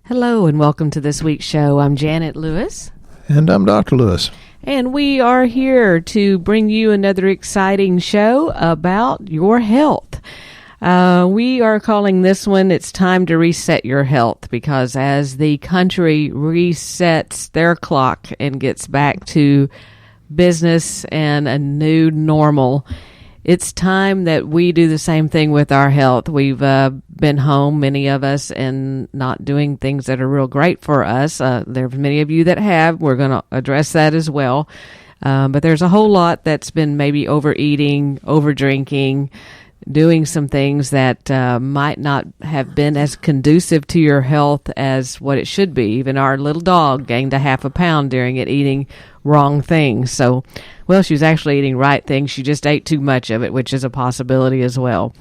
Hello and welcome to this week's show. I'm Janet Lewis. And I'm Dr. Lewis. And we are here to bring you another exciting show about your health. We are calling this one, It's Time to Reset Your Health, because as the country resets their clock and gets back to business and a new normal, it's time that we do the same thing with our health. We've been home, many of us, and not doing things that are real great for us. There's many of you that have. We're going to address that as well. But there's a whole lot that's been maybe overeating, overdrinking, doing some things that might not have been as conducive to your health as what it should be. Even our little dog gained a half a pound during it eating wrong things. So, well, she was actually eating right things. She just ate too much of it, which is a possibility as well.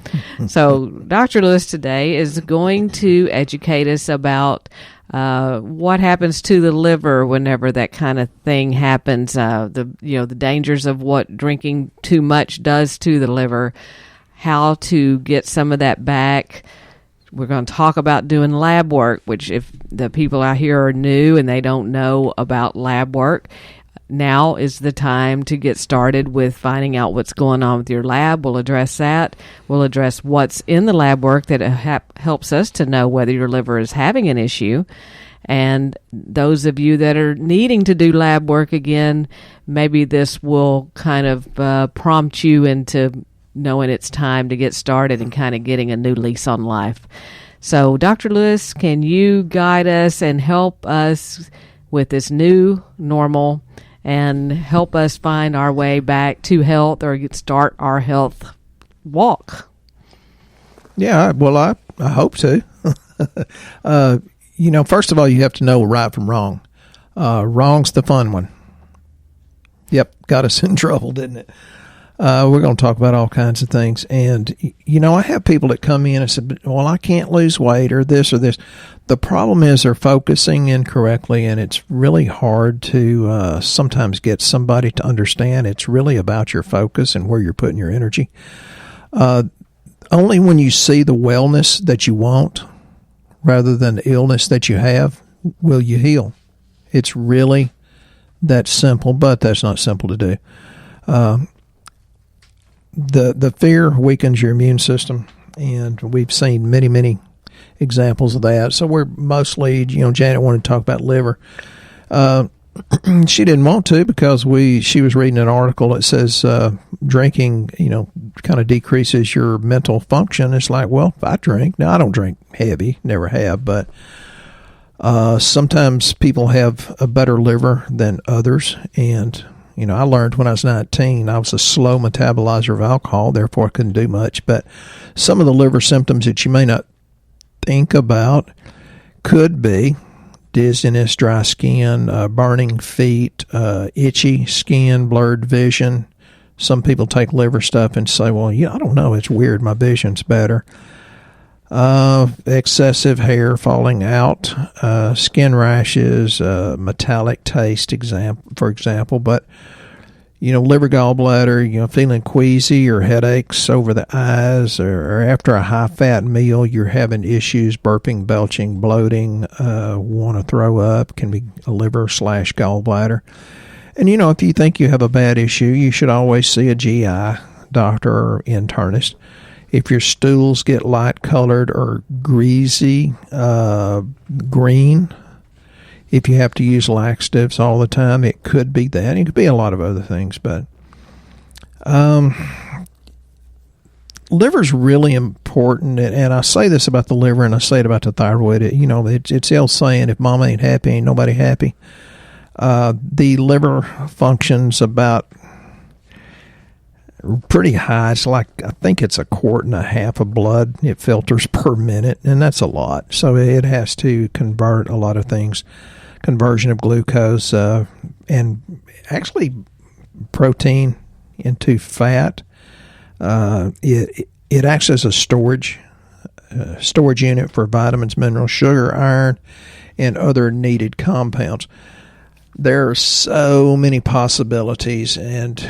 So Dr. Lewis today is going to educate us about what happens to the liver whenever that kind of thing happens, the dangers of what drinking too much does to the liver, how to get some of that back. We're going to talk about doing lab work, which if the people out here are new and they don't know about lab work, now is the time to get started with finding out what's going on with your lab. We'll address that. We'll address what's in the lab work that helps us to know whether your liver is having an issue. And those of you that are needing to do lab work again, maybe this will kind of prompt you into knowing it's time to get started and kind of getting a new lease on life. So, Dr. Lewis, can you guide us and help us with this new normal and help us find our way back to health or start our health walk? Yeah, well, I hope to. First of all, you have to know right from wrong. Wrong's the fun one. Yep, got us in trouble, didn't it? We're going to talk about all kinds of things. And, I have people that come in and say, well, I can't lose weight or this or this. The problem is they're focusing incorrectly, and it's really hard to sometimes get somebody to understand it's really about your focus and where you're putting your energy. Only when you see the wellness that you want rather than the illness that you have will you heal. It's really that simple, but that's not simple to do. The fear weakens your immune system, and we've seen many, many examples of that. So we're mostly, Janet wanted to talk about liver. She didn't want to because she was reading an article that says drinking, kind of decreases your mental function. It's like, well, if I drink, now I don't drink heavy, never have, but sometimes people have a better liver than others, and I learned when I was 19, I was a slow metabolizer of alcohol, therefore I couldn't do much. But some of the liver symptoms that you may not think about could be dizziness, dry skin, burning feet, itchy skin, blurred vision. Some people take liver stuff and say, well, I don't know, it's weird, my vision's better. Excessive hair falling out, skin rashes, metallic taste, for example, but, liver gallbladder, feeling queasy or headaches over the eyes, or after a high-fat meal, you're having issues, burping, belching, bloating, want to throw up, can be a liver/gallbladder. And, if you think you have a bad issue, you should always see a GI doctor or internist. If your stools get light-colored or greasy, green, if you have to use laxatives all the time, it could be that. It could be a lot of other things, but liver's really important, and I say this about the liver, and I say it about the thyroid. It's the old saying, if mama ain't happy, ain't nobody happy. The liver functions about pretty high. It's like, I think it's 1.5 quarts of blood it filters per minute, and that's a lot. So it has to convert a lot of things, conversion of glucose, and actually protein into fat. It acts as a storage unit for vitamins, minerals, sugar, iron, and other needed compounds. There are so many possibilities, and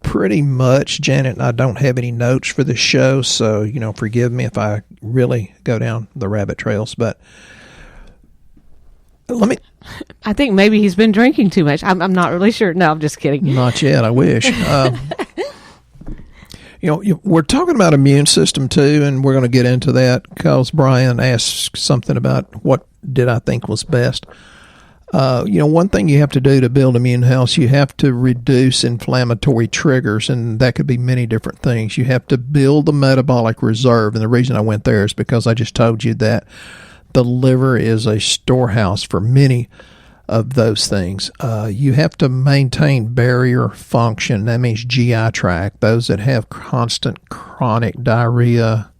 pretty much, Janet and I don't have any notes for the show, so, forgive me if I really go down the rabbit trails, but let me. I think maybe he's been drinking too much. I'm not really sure. No, I'm just kidding. Not yet. I wish. We're talking about immune system too, and we're going to get into that because Brian asked something about what did I think was best. One thing you have to do to build immune health, you have to reduce inflammatory triggers, and that could be many different things. You have to build the metabolic reserve, and the reason I went there is because I just told you that the liver is a storehouse for many of those things. You have to maintain barrier function. That means GI tract. Those that have constant chronic diarrhea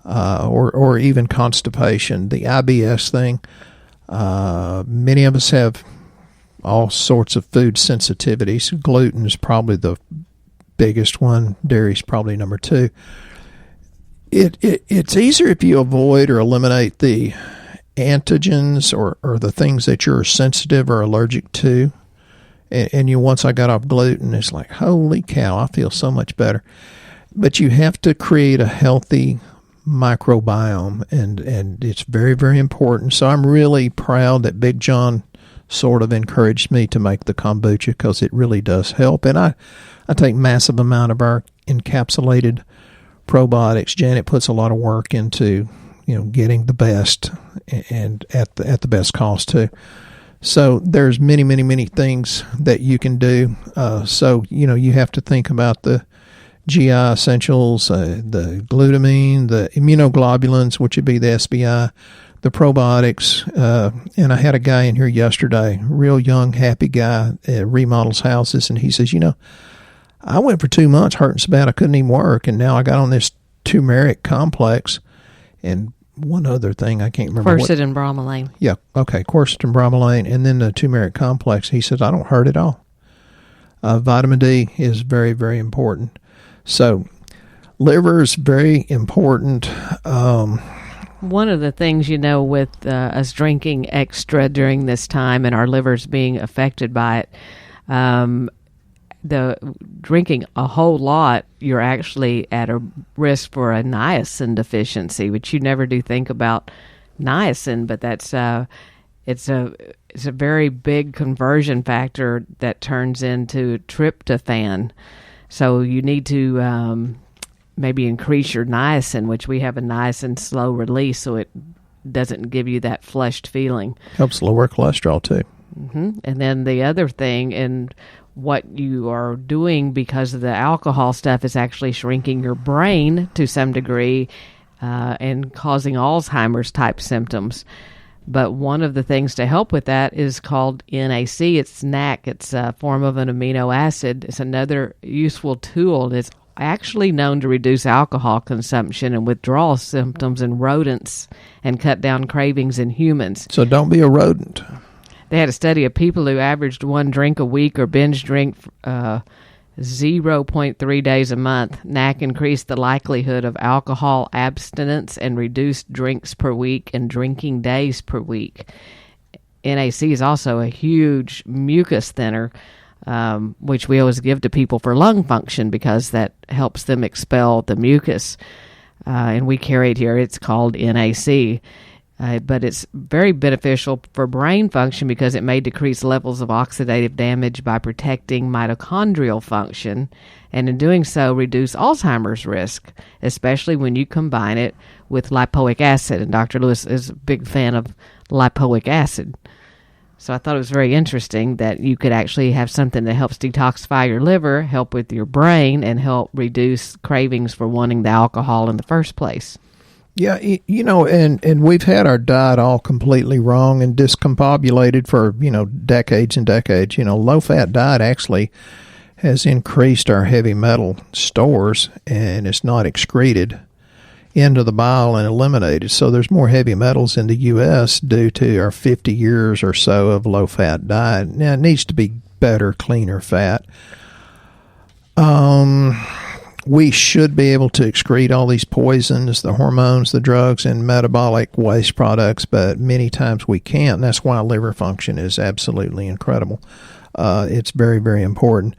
or even constipation, the IBS thing. Many of us have all sorts of food sensitivities. Gluten is probably the biggest one. Dairy is probably number 2. It's easier if you avoid or eliminate the antigens or the things that you're sensitive or allergic to. And once I got off gluten, it's like, holy cow, I feel so much better. But you have to create a healthy microbiome, and it's very, very important. So I'm really proud that Big John sort of encouraged me to make the kombucha because it really does help. And I take massive amount of our encapsulated probiotics. Janet puts a lot of work into getting the best and at the best cost too. So there's many, many, many things that you can do. So you have to think about the GI essentials, the glutamine, the immunoglobulins, which would be the SBI, the probiotics. And I had a guy in here yesterday, real young, happy guy, remodels houses, and he says, I went for 2 months hurting so bad I couldn't even work, and now I got on this turmeric complex and one other thing I can't remember. Quercetin and bromelain. Yeah, okay, quercetin and bromelain, and then the turmeric complex. He says, I don't hurt at all. Vitamin D is very, very important. So liver is very important. One of the things, with us drinking extra during this time and our livers being affected by it, the drinking a whole lot, you're actually at a risk for a niacin deficiency, which you never do think about niacin, but that's it's a very big conversion factor that turns into tryptophan. So you need to maybe increase your niacin, which we have a niacin slow release, so it doesn't give you that flushed feeling. Helps lower cholesterol too. Mm-hmm. And then the other thing, and what you are doing because of the alcohol stuff, is actually shrinking your brain to some degree and causing Alzheimer's type symptoms. But one of the things to help with that is called NAC. It's NAC. It's a form of an amino acid. It's another useful tool. It's actually known to reduce alcohol consumption and withdrawal symptoms in rodents and cut down cravings in humans. So don't be a rodent. They had a study of people who averaged 1 drink a week or binge drink 0.3 days a month. NAC increased the likelihood of alcohol abstinence and reduced drinks per week and drinking days per week. NAC is also a huge mucus thinner, which we always give to people for lung function because that helps them expel the mucus. And we carry it here. It's called NAC. But it's very beneficial for brain function because it may decrease levels of oxidative damage by protecting mitochondrial function, and in doing so reduce Alzheimer's risk, especially when you combine it with lipoic acid. And Dr. Lewis is a big fan of lipoic acid. So I thought it was very interesting that you could actually have something that helps detoxify your liver, help with your brain, and help reduce cravings for wanting the alcohol in the first place. Yeah, and we've had our diet all completely wrong and discombobulated for, decades and decades. Low-fat diet actually has increased our heavy metal stores, and it's not excreted into the bile and eliminated. So there's more heavy metals in the U.S. due to our 50 years or so of low-fat diet. Now, it needs to be better, cleaner fat. We should be able to excrete all these poisons, the hormones, the drugs, and metabolic waste products, but many times we can't. And that's why liver function is absolutely incredible. It's very, very important.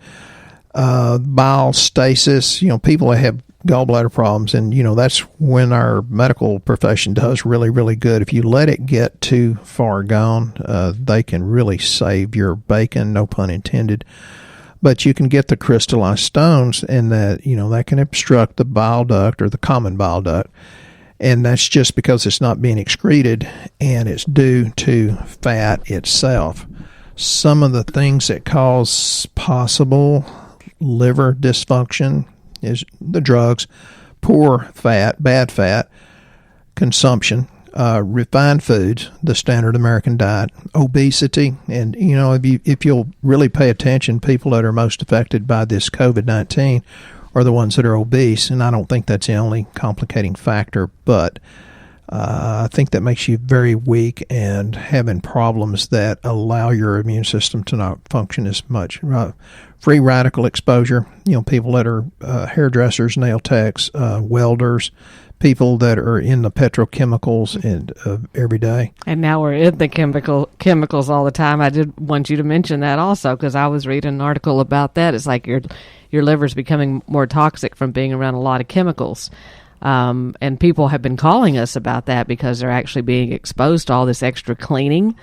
Bile stasis, people that have gallbladder problems, and that's when our medical profession does really, really good. If you let it get too far gone, they can really save your bacon, no pun intended. But you can get the crystallized stones, and that can obstruct the bile duct or the common bile duct, and that's just because it's not being excreted, and it's due to fat itself. Some of the things that cause possible liver dysfunction is the drugs, poor fat, bad fat consumption, refined foods, the standard American diet, obesity, and if you'll really pay attention, people that are most affected by this COVID-19 are the ones that are obese, and I don't think that's the only complicating factor, but I think that makes you very weak and having problems that allow your immune system to not function as much. Free radical exposure, people that are hairdressers, nail techs, welders, people that are in the petrochemicals and every day. And now we're in the chemicals all the time. I did want you to mention that also, because I was reading an article about that. It's like your liver's becoming more toxic from being around a lot of chemicals. And people have been calling us about that because they're actually being exposed to all this extra cleaning.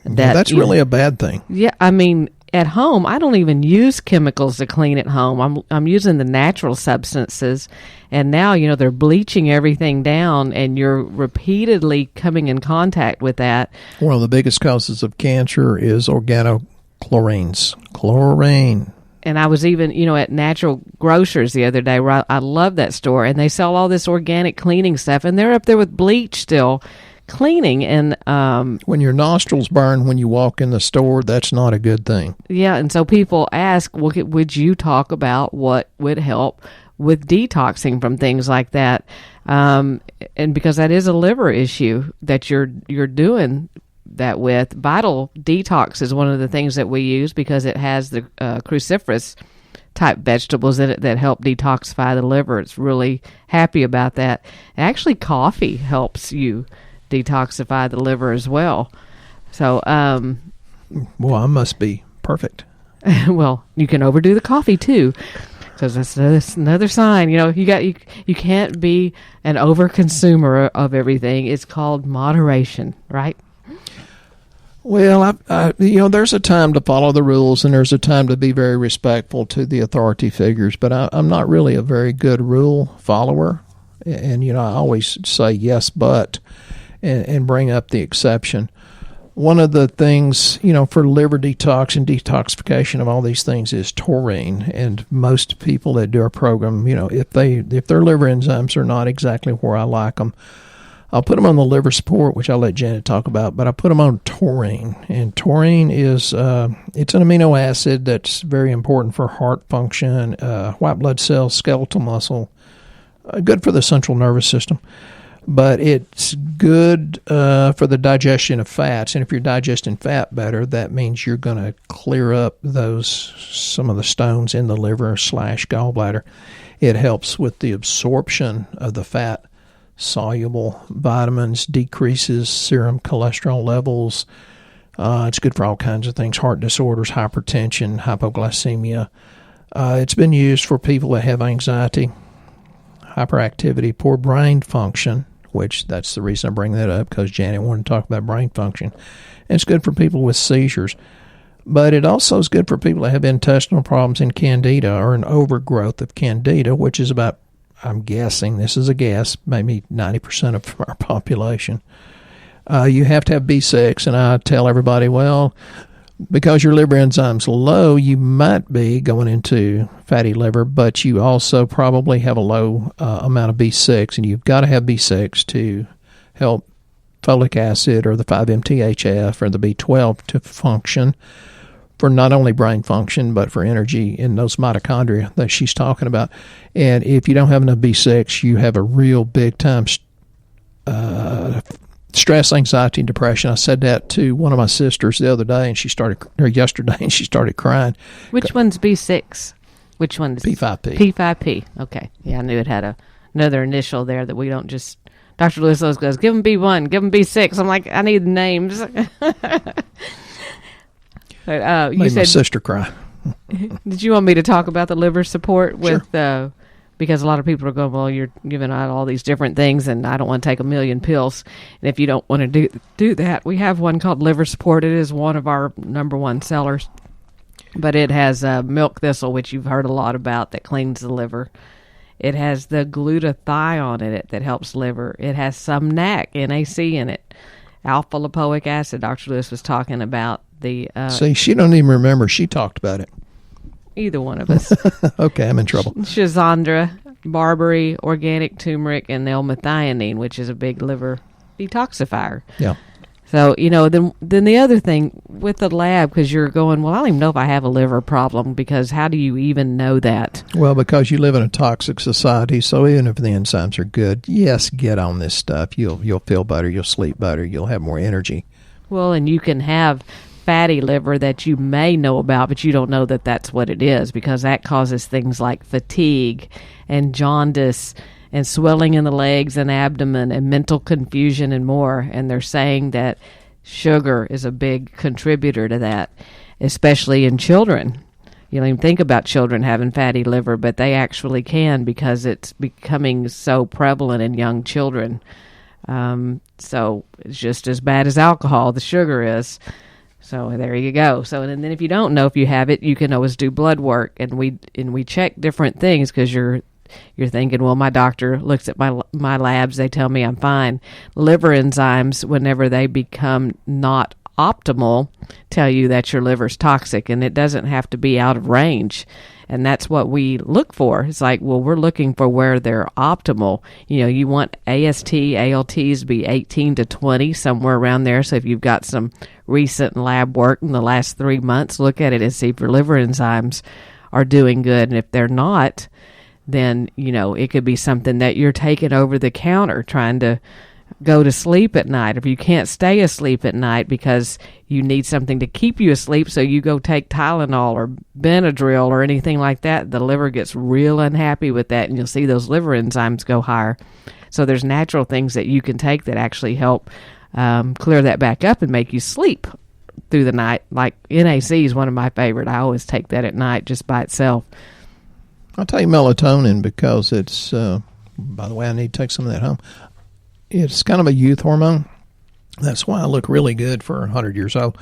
That's really a bad thing. Yeah, I mean, at home, I don't even use chemicals to clean at home. I'm using the natural substances, and now they're bleaching everything down, and you're repeatedly coming in contact with that. One of the biggest causes of cancer is organochlorines. Chlorine. And I was even, at Natural Grocers the other day, where I love that store, and they sell all this organic cleaning stuff, and they're up there with bleach still cleaning. And when your nostrils burn when you walk in the store, that's not a good thing. Yeah, and so people ask, well, would you talk about what would help with detoxing from things like that? And because that is a liver issue that you're doing that with. Vital Detox is one of the things that we use because it has the cruciferous type vegetables in it that help detoxify the liver. It's really happy about that. Actually, coffee helps you detoxify the liver as well. So, well, I must be perfect. Well, you can overdo the coffee too, because that's another sign. You can't be an overconsumer of everything. It's called moderation, right? Well, there's a time to follow the rules, and there's a time to be very respectful to the authority figures, but I'm not really a very good rule follower, and I always say yes, but, and bring up the exception. One of the things, for liver detox and detoxification of all these things is taurine, and most people that do our program, if their liver enzymes are not exactly where I like them, I'll put them on the liver support, which I'll let Janet talk about, but I put them on taurine. And taurine is, it's an amino acid that's very important for heart function, white blood cells, skeletal muscle, good for the central nervous system. But it's good for the digestion of fats. And if you're digesting fat better, that means you're going to clear up some of the stones in the liver / gallbladder. It helps with the absorption of the fat soluble vitamins, decreases serum cholesterol levels. It's good for all kinds of things, heart disorders, hypertension, hypoglycemia. It's been used for people that have anxiety, hyperactivity, poor brain function, which that's the reason I bring that up, because Janet wanted to talk about brain function. And it's good for people with seizures. But it also is good for people that have intestinal problems and candida, or an overgrowth of candida, which is about, I'm guessing, this is a guess, maybe 90% of our population. You have to have B6, and I tell everybody, well, because your liver enzyme's low, you might be going into fatty liver, but you also probably have a low amount of B6, and you've got to have B6 to help folic acid or the 5-MTHF or the B12 to function for not only brain function, but for energy in those mitochondria that she's talking about. And if you don't have enough B6, you have a real big-time stress, anxiety, and depression. I said that to one of my sisters the other day, and yesterday, and she started crying. Which one's B6? Which one's P5P? P5P. Okay. Yeah, I knew it had another initial there that we don't just... Dr. Lewis goes, give them B1, give them B6. I'm like, I need names. But, you made said, my sister cry. Did you want me to talk about the liver support with Sure. because a lot of people are going, well, you're giving out all these different things, and I don't want to take 1,000,000 pills. And if you don't want to do that, we have one called Liver Support. It is one of our number one sellers. But it has milk thistle, which you've heard a lot about, that cleans the liver. It has the glutathione in it that helps liver. It has some NAC, NAC in it. Alpha lipoic acid, Dr. Lewis was talking about. See, she don't even remember. She talked about it. Either one of us. Okay, I'm in trouble. Schizandra, barberry, organic turmeric, and L-methionine, which is a big liver detoxifier. Yeah. So, then the other thing with the lab, because you're going, well, I don't even know if I have a liver problem, because how do you even know that? Well, because you live in a toxic society, so even if the enzymes are good, yes, get on this stuff. You'll feel better, you'll sleep better, you'll have more energy. Well, and you can have fatty liver that you may know about, but you don't know that that's what it is, because that causes things like fatigue and jaundice and swelling in the legs and abdomen and mental confusion and more. And they're saying that sugar is a big contributor to that, especially in children. You don't even think about children having fatty liver, but they actually can, because it's becoming so prevalent in young children. So it's just as bad as alcohol, the sugar is. So there you go. So, and then if you don't know if you have it, you can always do blood work, and we check different things, because you're thinking, well, my doctor looks at my labs, they tell me I'm fine. Liver enzymes, whenever they become not optimal, tell you that your liver's toxic, and it doesn't have to be out of range. And that's what we look for. It's like, well, we're looking for where they're optimal. You want AST, ALTs to be 18 to 20, somewhere around there. So if you've got some recent lab work in the last 3 months, look at it and see if your liver enzymes are doing good. And if they're not, then, it could be something that you're taking over the counter, trying to go to sleep at night. If you can't stay asleep at night because you need something to keep you asleep, so you go take Tylenol or Benadryl or anything like that, the liver gets real unhappy with that, and you'll see those liver enzymes go higher. So there's natural things that you can take that actually help clear that back up and make you sleep through the night. Like NAC is one of my favorite. I always take that at night just by itself. I'll take melatonin because it's, by the way, I need to take some of that home. It's kind of a youth hormone. That's why I look really good for 100 years old.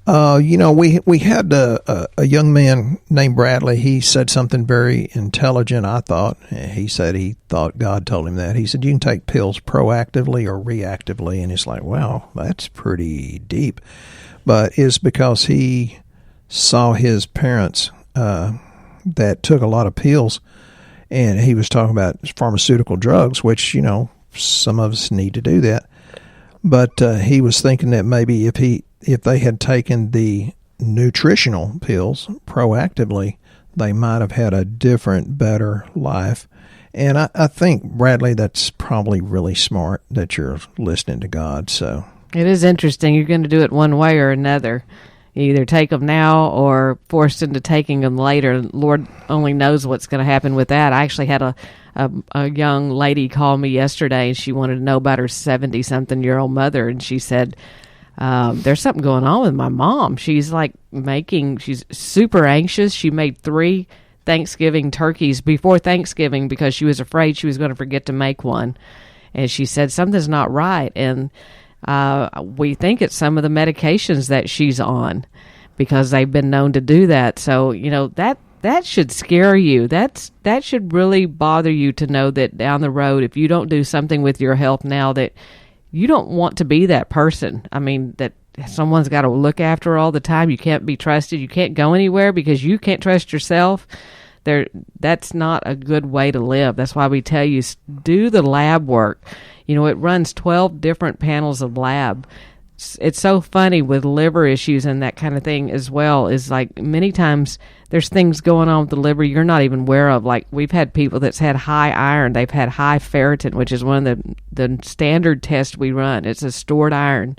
We had a young man named Bradley. He said something very intelligent, I thought. He said he thought God told him that. He said, you can take pills proactively or reactively. And it's like, wow, that's pretty deep. But it's because he saw his parents that took a lot of pills. And he was talking about pharmaceutical drugs, which, some of us need to do that. But he was thinking that maybe if they had taken the nutritional pills proactively, they might have had a different, better life. And I think, Bradley, that's probably really smart that you're listening to God. So it is interesting. You're going to do it one way or another. You either take them now or forced into taking them later. Lord only knows what's going to happen with that. I actually had a young lady call me yesterday, and she wanted to know about her 70-something-year-old mother, and she said, there's something going on with my mom. She's she's super anxious. She made 3 Thanksgiving turkeys before Thanksgiving because she was afraid she was going to forget to make one. And she said, something's not right. And we think it's some of the medications that she's on, because they've been known to do that. So, that should scare you. That should really bother you to know that down the road, if you don't do something with your health now, that you don't want to be that person. I mean, that someone's got to look after her all the time. You can't be trusted. You can't go anywhere because you can't trust yourself. That's not a good way to live. That's why we tell you, do the lab work. It runs 12 different panels of lab. It's so funny with liver issues and that kind of thing as well, is like many times there's things going on with the liver you're not even aware of. Like we've had people that's had high iron, they've had high ferritin, which is one of the standard tests we run. It's a stored iron,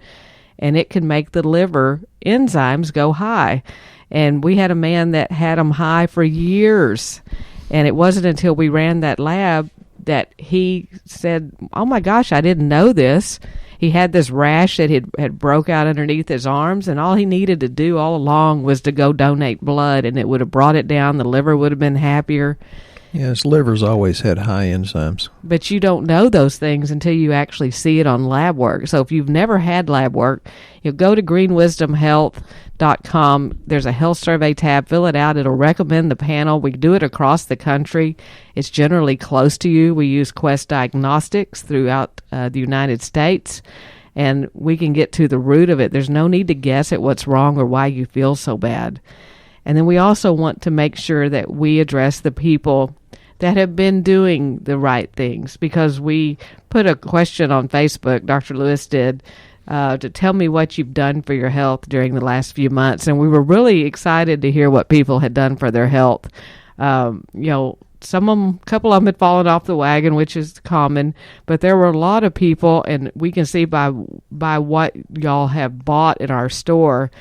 and it can make the liver enzymes go high. And we had a man that had them high for years, and it wasn't until we ran that lab that he said, oh my gosh, I didn't know this. He had this rash that had broke out underneath his arms, and all he needed to do all along was to go donate blood, and it would have brought it down. The liver would have been happier. Yes, liver's always had high enzymes. But you don't know those things until you actually see it on lab work. So if you've never had lab work, you'll go to greenwisdomhealth.com. There's a health survey tab. Fill it out. It'll recommend the panel. We do it across the country. It's generally close to you. We use Quest Diagnostics throughout the United States, and we can get to the root of it. There's no need to guess at what's wrong or why you feel so bad. And then we also want to make sure that we address the people that have been doing the right things, because we put a question on Facebook, Dr. Lewis did, to tell me what you've done for your health during the last few months. And we were really excited to hear what people had done for their health. A couple of them had fallen off the wagon, which is common, but there were a lot of people, and we can see by what y'all have bought at our store,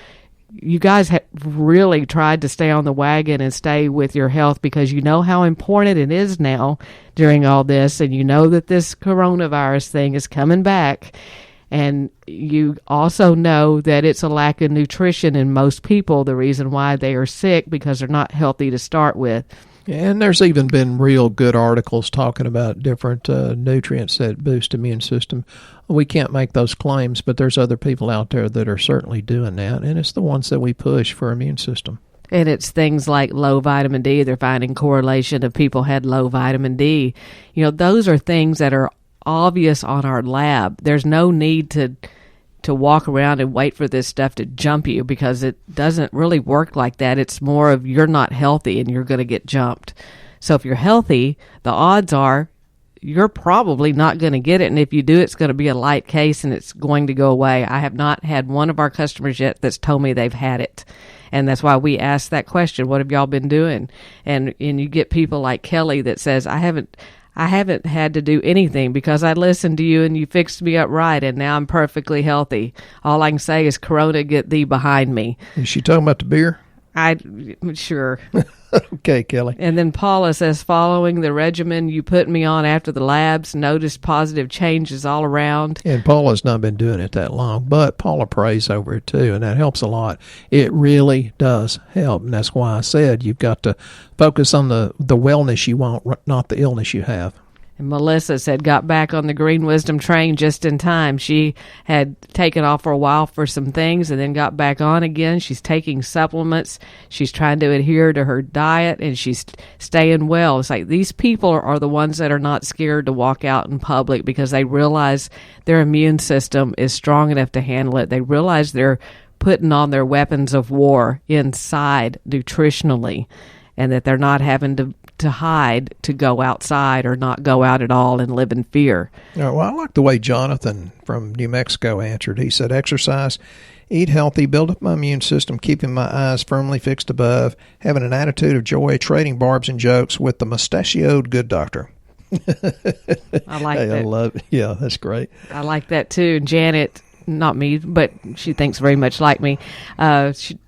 you guys have really tried to stay on the wagon and stay with your health, because you know how important it is now during all this, and you know that this coronavirus thing is coming back, and you also know that it's a lack of nutrition in most people, the reason why they are sick, because they're not healthy to start with. And there's even been real good articles talking about different nutrients that boost immune system. We can't make those claims, but there's other people out there that are certainly doing that, and it's the ones that we push for immune system. And it's things like low vitamin D. They're finding correlation of people had low vitamin D. Those are things that are obvious on our lab. There's no need to walk around and wait for this stuff to jump you, because it doesn't really work like that. It's more of you're not healthy and you're going to get jumped. So if you're healthy, the odds are you're probably not going to get it. And if you do, it's going to be a light case and it's going to go away. I have not had one of our customers yet that's told me they've had it. And that's why we asked that question, what have y'all been doing? And you get people like Kelly that says, I haven't had to do anything because I listened to you and you fixed me up right, and now I'm perfectly healthy. All I can say is, Corona, get thee behind me. Is she talking about the beer? Sure. Okay, Kelly. And then Paula says, following the regimen you put me on after the labs, noticed positive changes all around. And Paula's not been doing it that long, but Paula prays over it too, and that helps a lot. It really does help, and that's why I said you've got to focus on the wellness you want, not the illness you have. And Melissa said, got back on the Green Wisdom train just in time. She had taken off for a while for some things and then got back on again. She's taking supplements. She's trying to adhere to her diet, and she's staying well. It's like these people are the ones that are not scared to walk out in public because they realize their immune system is strong enough to handle it. They realize they're putting on their weapons of war inside nutritionally, and that they're not having to hide to go outside or not go out at all and live in fear. Well, I like the way Jonathan from New Mexico answered. He said, exercise, eat healthy, build up my immune system, keeping my eyes firmly fixed above, having an attitude of joy, trading barbs and jokes with the mustachioed good doctor. I like that. I love it. Yeah, that's great. I like that too. Janet, not me, but she thinks very much like me.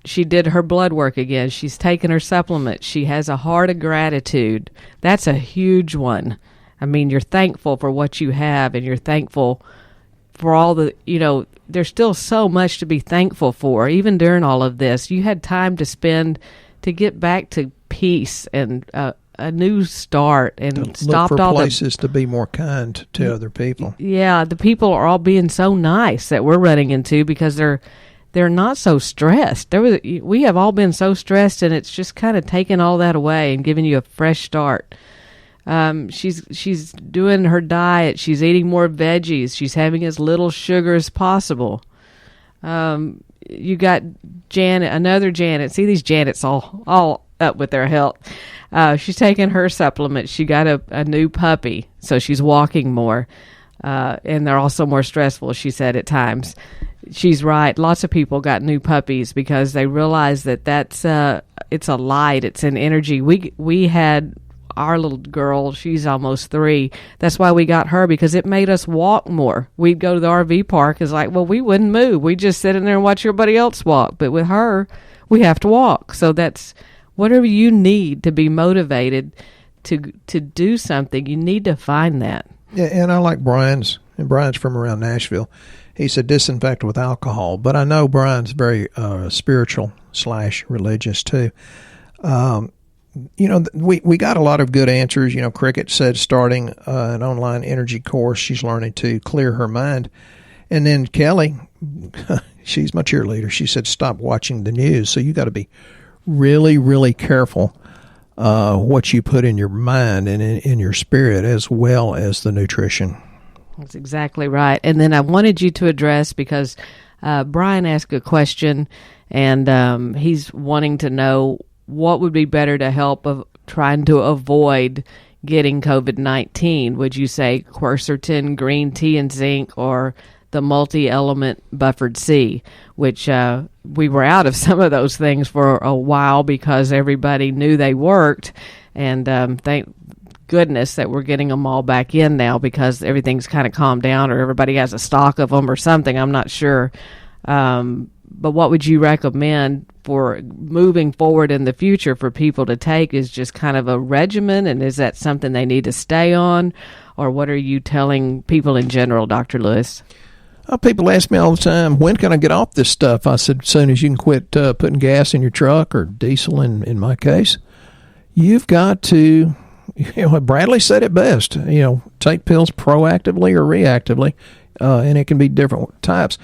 She did her blood work again. She's taken her supplements. She has a heart of gratitude. That's a huge one. I mean, you're thankful for what you have, and you're thankful for all the, there's still so much to be thankful for. Even during all of this, you had time to spend to get back to peace and a new start, and stopped look for all places to be more kind to other people. Yeah, the people are all being so nice that we're running into because they're not so stressed. We have all been so stressed, and it's just kind of taking all that away and giving you a fresh start. She's doing her diet. She's eating more veggies. She's having as little sugar as possible. You got Janet, another Janet. See these Janets all up with their health. She's taking her supplements. She got a new puppy, so she's walking more. And they're also more stressful, she said, at times. She's right. Lots of people got new puppies because they realize that's it's a light. It's an energy. We had our little girl. She's almost 3. That's why we got her, because it made us walk more. We'd go to the RV park. It's like, well, we wouldn't move. We just sit in there and watch everybody else walk. But with her, we have to walk. So that's whatever you need to be motivated to do something. You need to find that. Yeah, and I like Brian's. And Brian's from around Nashville. He said disinfect with alcohol. But I know Brian's very spiritual / religious too. we got a lot of good answers. Cricket said starting an online energy course. She's learning to clear her mind. And then Kelly, she's my cheerleader. She said, stop watching the news. So you got to be really, really careful what you put in your mind and in your spirit, as well as the nutrition. That's exactly right. And then I wanted you to address, because Brian asked a question, and he's wanting to know what would be better to help of trying to avoid getting COVID-19. Would you say quercetin, green tea, and zinc, or the multi-element buffered C, which we were out of some of those things for a while because everybody knew they worked, and thank goodness that we're getting them all back in now because everything's kind of calmed down, or everybody has a stock of them or something. I'm not sure. But what would you recommend for moving forward in the future for people to take? Is just kind of a regimen, and is that something they need to stay on, or what are you telling people in general, Dr. Lewis? People ask me all the time, when can I get off this stuff? I said, as soon as you can quit putting gas in your truck, or diesel in my case. You've got to, Bradley said it best, take pills proactively or reactively, and it can be different types.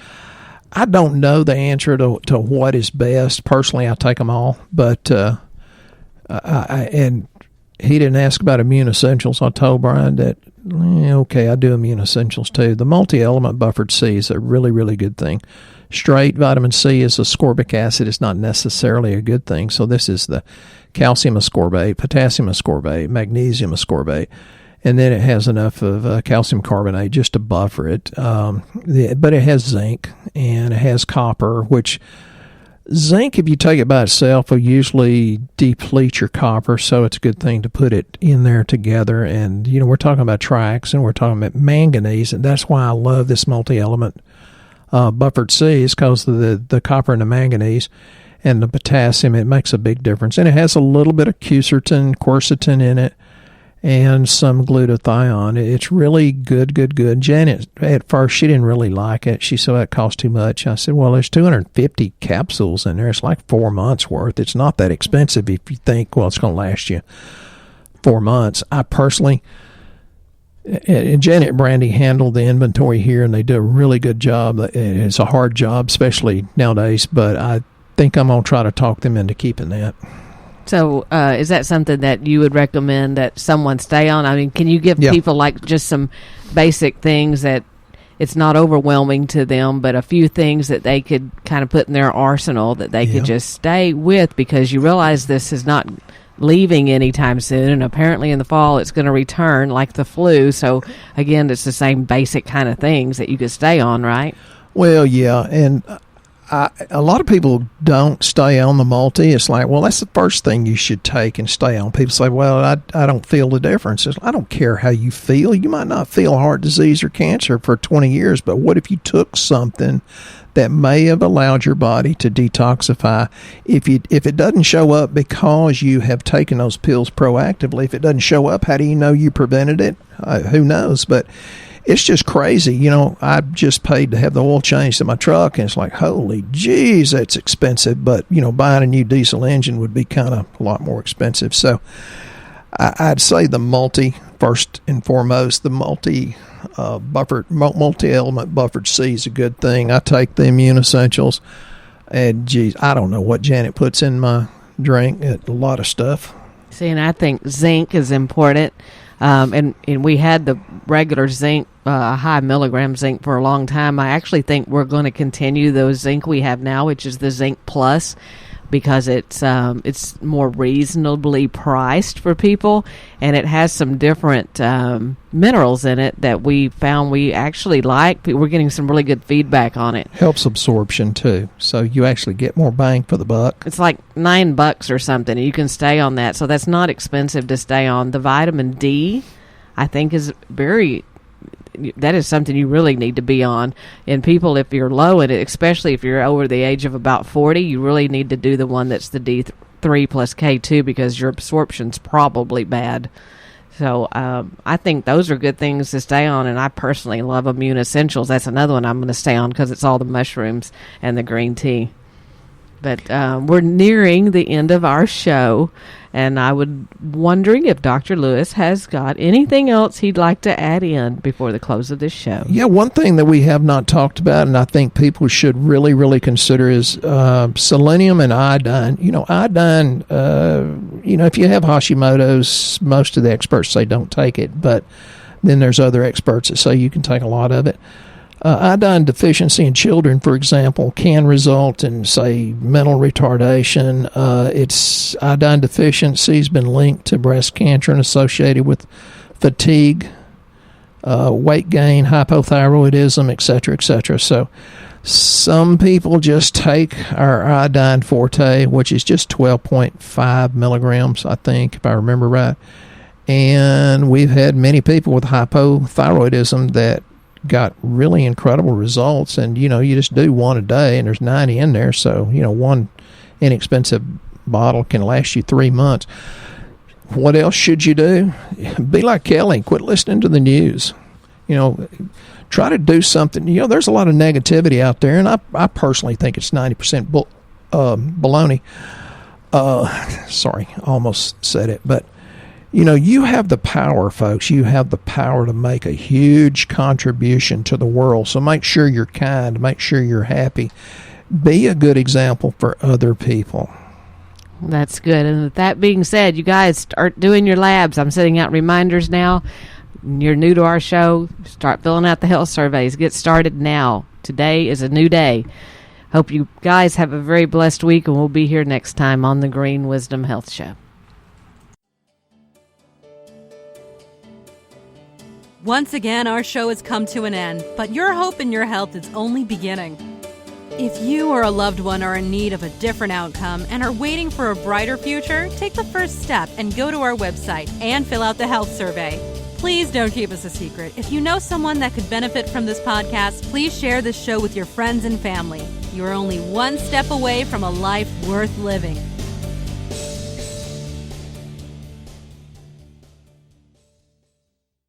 I don't know the answer to what is best. Personally, I take them all, but and he didn't ask about immune essentials. I told Brian that, okay, I do immune essentials too. The multi-element buffered C is a really, really good thing. Straight vitamin C is ascorbic acid. It's not necessarily a good thing. So this is the calcium ascorbate, potassium ascorbate, magnesium ascorbate. And then it has enough of calcium carbonate just to buffer it. But it has zinc, and it has copper, which zinc, if you take it by itself, will usually deplete your copper, so it's a good thing to put it in there together. And, we're talking about triax, and we're talking about manganese, and that's why I love this multi-element buffered C, is because of the copper and the manganese and the potassium. It makes a big difference. And it has a little bit of quercetin in it, and some glutathione. It's really good. Janet, at first, she didn't really like it. She said, it cost too much. I said, well, there's 250 capsules in there. It's like 4 months worth. It's not that expensive if you think, well, it's going to last you 4 months. I personally, and Janet and Brandy handle the inventory here, and they do a really good job. It's a hard job, especially nowadays, but I think I'm going to try to talk them into keeping that. So is that something that you would recommend that someone stay on? I mean, can you give people like just some basic things that it's not overwhelming to them, but a few things that they could kind of put in their arsenal that they could just stay with, because you realize this is not leaving anytime soon, and apparently in the fall it's going to return like the flu. So again, it's the same basic kind of things that you could stay on, right? Well, yeah, and a lot of people don't stay on the multi. It's like, well, that's the first thing you should take and stay on. People say, well, I don't feel the difference. I don't care how you feel. You might not feel heart disease or cancer for 20 years, but what if you took something that may have allowed your body to detoxify? If it doesn't show up because you have taken those pills proactively, if it doesn't show up, how do you know you prevented it? Who knows? But it's just crazy. I just paid to have the oil changed in my truck, and it's like, holy jeez, that's expensive. But, buying a new diesel engine would be kind of a lot more expensive. So I'd say the multi, first and foremost, the multi-element buffered C is a good thing. I take the immune essentials, and geez, I don't know what Janet puts in my drink. A lot of stuff. See, and I think zinc is important. And we had the regular zinc, high milligram zinc for a long time. I actually think we're going to continue those zinc we have now, which is the Zinc Plus, because it's more reasonably priced for people, and it has some different minerals in it that we found we actually like. We're getting some really good feedback on it. Helps absorption too, so you actually get more bang for the buck. It's like $9 or something, and you can stay on that, so that's not expensive to stay on. The vitamin D, I think, that is something you really need to be on. And people, if you're low in it, especially if you're over the age of about 40, you really need to do the one that's the D3 plus K2, because your absorption's probably bad. So I think those are good things to stay on, and I personally love Immune Essentials. That's another one I'm going to stay on because it's all the mushrooms and the green tea. But we're nearing the end of our show, And I was wondering if Dr. Lewis has got anything else he'd like to add in before the close of this show. Yeah, one thing that we have not talked about, and I think people should really, really consider, is selenium and iodine. Iodine, if you have Hashimoto's, most of the experts say don't take it, but then there's other experts that say you can take a lot of it. Iodine deficiency in children, for example, can result in, say, mental retardation. Iodine deficiency has been linked to breast cancer and associated with fatigue, weight gain, hypothyroidism, etc., etc. So some people just take our iodine forte, which is just 12.5 milligrams, I think, if I remember right. And we've had many people with hypothyroidism that got really incredible results. And, you just do one a day, and there's 90 in there. So, one inexpensive bottle can last you 3 months. What else should you do? Be like Kelly. Quit listening to the news. Try to do something. There's a lot of negativity out there, and I personally think it's 90% baloney. Sorry, almost said it. But, you have the power, folks. You have the power to make a huge contribution to the world. So make sure you're kind. Make sure you're happy. Be a good example for other people. That's good. And with that being said, you guys start doing your labs. I'm sending out reminders now. You're new to our show. Start filling out the health surveys. Get started now. Today is a new day. Hope you guys have a very blessed week, and we'll be here next time on the Green Wisdom Health Show. Once again, our show has come to an end, but your hope in your health is only beginning. If you or a loved one are in need of a different outcome and are waiting for a brighter future, take the first step and go to our website and fill out the health survey. Please don't keep us a secret. If you know someone that could benefit from this podcast, please share this show with your friends and family. You are only one step away from a life worth living.